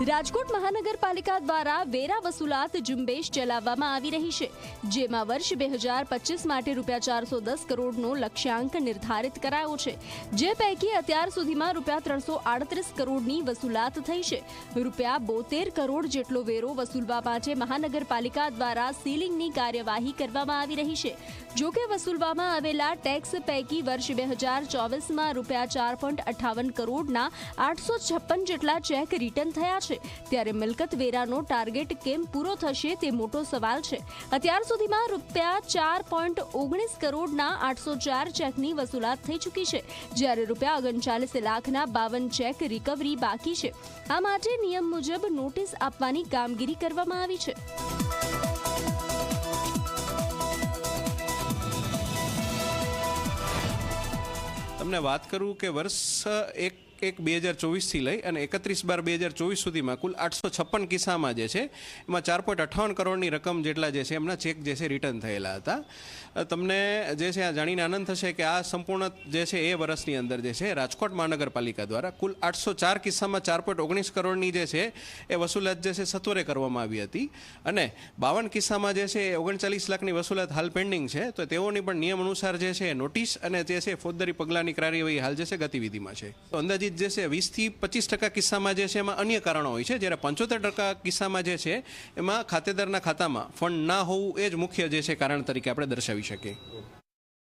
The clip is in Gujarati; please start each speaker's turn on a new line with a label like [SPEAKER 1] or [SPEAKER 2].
[SPEAKER 1] રાજકોટ મહાનગરપાલિકા દ્વારા વેરા વસૂલાત ઝુંબેશ ચલાવવામાં આવી રહી છે, જેમાં વર્ષ 2025 માટે રૂપિયા 410 કરોડનો લક્ષ્યાંક નિર્ધારિત કરાયો છે, જે પૈકી અત્યાર સુધીમાં રૂપિયા 338 કરોડની વસૂલાત થઈ છે. રૂપિયા 72 કરોડ જેટલો વેરો વસૂલવા માટે મહાનગરપાલિકા દ્વારા સીલિંગની કાર્યવાહી કરવામાં આવી રહી છે. જોકે વસૂલવામાં આવેલા ટેક્સ પૈકી વર્ષ 2024માં રૂપિયા 4.58 કરોડના 856 જેટલા ચેક રિટર્ન થયા છે. ત્યારે મિલકત વેરાનો ટાર્ગેટ કેમ પૂરો થશે તે મોટો સવાલ છે. અત્યાર સુધીમાં રૂપિયા 4.19 કરોડના 804 ચેકની વસૂલાત થઈ ચૂકી છે, જ્યારે રૂપિયા 39 લાખના 52 ચેક રિકવરી બાકી છે. આ માટે નિયમ મુજબ નોટિસ આપવાની કામગીરી કરવામાં આવી છે.
[SPEAKER 2] તમને વાત કરું કે વર્ષ 1/2024 લઈ અને 31/12/2024 સુધીમાં કુલ 856 કિસ્સામાં જે છે એમાં 4.58 કરોડની રકમ જેટલા જે છે એમના ચેક જે છે રિટર્ન થયેલા હતા. તમને જે છે આ જાણીને આનંદ થશે કે આ સંપૂર્ણ જે છે એ વર્ષની અંદર જે છે રાજકોટ મહાનગરપાલિકા દ્વારા કુલ 804 કિસ્સામાં 4.19 કરોડની જે છે એ વસૂલાત જે છે સત્વરે કરવામાં આવી હતી અને 52 કિસ્સામાં જે છે એ 39 લાખની વસૂલાત હાલ પેન્ડિંગ છે. તો તેઓની પણ નિયમ અનુસાર જે છે નોટિસ અને જે છે ફોજદારી પગલાંની કાર્યવાહી હાલ જે છે ગતિવિધિમાં છે. તો અંદાજિત જે છે 20થી 25% કિસ્સામાં જે છે એમાં અન્ય કારણો હોય છે, જ્યારે 75% કિસ્સામાં જે છે એમાં ખાતેદારના ખાતામાં ફંડ ના હોવું એ જ મુખ્ય જે છે કારણ તરીકે આપણે દર્શાવી શકીએ.